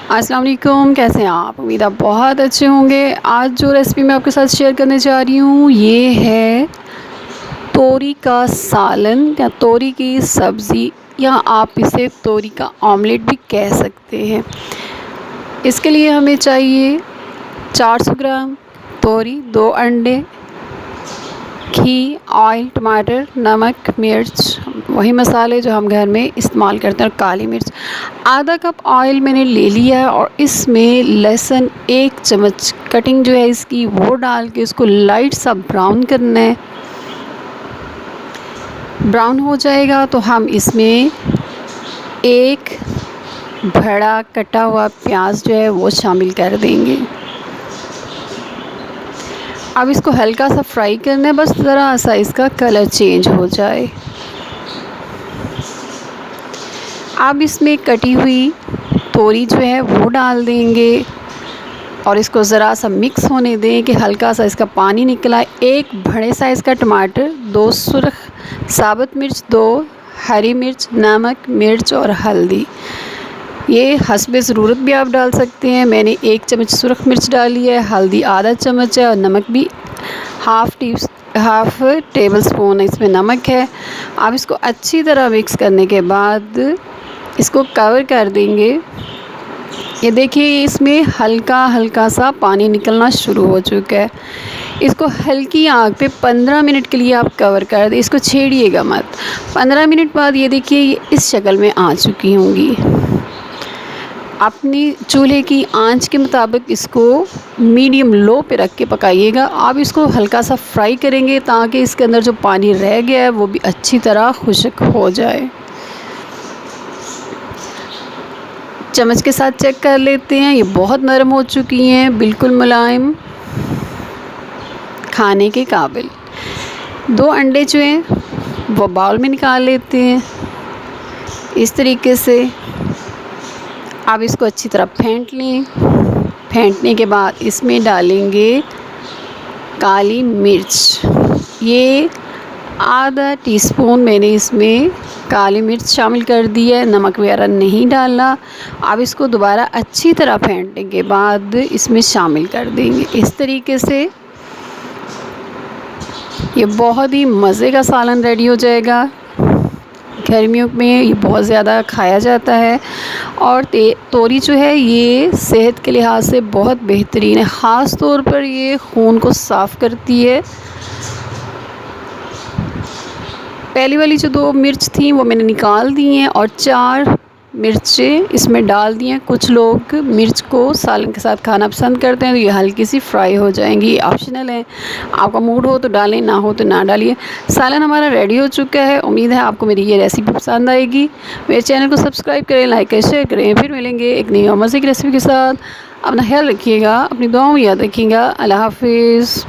अस्सलाम वालेकुम, कैसे हैं आप? उम्मीद आप बहुत अच्छे होंगे। आज जो रेसिपी मैं आपके साथ शेयर करने जा रही हूँ ये है तोरी का सालन या तोरी की सब्ज़ी, या आप इसे तोरी का ऑमलेट भी कह सकते हैं। इसके लिए हमें चाहिए 400 ग्राम तोरी, 2 अंडे, घी, ऑयल, टमाटर, नमक, मिर्च, वही मसाले जो हम घर में इस्तेमाल करते हैं, और काली मिर्च। आधा कप ऑयल मैंने ले लिया है और इसमें लहसुन 1 चम्मच कटिंग जो है इसकी वो डाल के इसको लाइट सा ब्राउन करना है। ब्राउन हो जाएगा तो हम इसमें एक बड़ा कटा हुआ प्याज जो है वो शामिल कर देंगे। अब इसको हल्का सा फ्राई करना है, बस ज़रा सा इसका कलर चेंज हो जाए। अब इसमें कटी हुई तोरी जो है वो डाल देंगे और इसको ज़रा सा मिक्स होने दें कि हल्का सा इसका पानी निकला। एक बड़े साइज़ का टमाटर, 2 सुर्ख साबुत मिर्च, 2 हरी मिर्च, नमक, मिर्च और हल्दी। ये हस्बे ज़रूरत भी आप डाल सकते हैं। मैंने 1 चम्मच सुर्ख मिर्च डाली है, हल्दी आधा चम्मच है और नमक भी हाफ़ टेबल स्पून इसमें नमक है। अब इसको अच्छी तरह मिक्स करने के बाद इसको कवर कर देंगे। ये देखिए इसमें हल्का हल्का सा पानी निकलना शुरू हो चुका है। इसको हल्की आंच पे 15 मिनट के लिए आप कवर कर दें, इसको छेड़िएगा मत। 15 मिनट बाद ये देखिए ये इस शक्ल में आ चुकी होंगी। अपनी चूल्हे की आंच के मुताबिक इसको मीडियम लो पे रख के पकाइएगा। आप इसको हल्का सा फ्राई करेंगे ताकि इसके अंदर जो पानी रह गया है वो भी अच्छी तरह खुश्क हो जाए। चम्मच के साथ चेक कर लेते हैं, ये बहुत नरम हो चुकी हैं, बिल्कुल मुलायम, खाने के काबिल। 2 अंडे जो हैं वो बाउल में निकाल लेते हैं इस तरीके से। अब इसको अच्छी तरह फेंट लें। फेंटने के बाद इसमें डालेंगे काली मिर्च। ये आधा टीस्पून मैंने इसमें काली मिर्च शामिल कर दी है, नमक वगैरह नहीं डालना। अब इसको दोबारा अच्छी तरह फेंटने के बाद इसमें शामिल कर देंगे इस तरीके से। ये बहुत ही मज़े का सालन रेडी हो जाएगा। गर्मियों में ये बहुत ज़्यादा खाया जाता है और तोरी जो है ये सेहत के लिहाज से बहुत बेहतरीन है। ख़ास तौर पर ये खून को साफ़ करती है। पहली वाली जो 2 मिर्च थी वो मैंने निकाल दी हैं और 4 मिर्चें इसमें डाल दी हैं। कुछ लोग मिर्च को सालन के साथ खाना पसंद करते हैं तो ये हल्की सी फ्राई हो जाएंगी, ऑप्शनल है। आपका मूड हो तो डालें, ना हो तो ना डालिए। सालन हमारा रेडी हो चुका है। उम्मीद है आपको मेरी ये रेसिपी पसंद आएगी। मेरे चैनल को सब्सक्राइब करें, लाइक करें, शेयर करें। फिर मिलेंगे एक नई और मज़े की रेसिपी के साथ। अपना ख्याल रखिएगा, अपनी दुआओं में याद रखिएगा। अल्लाह हाफिज़।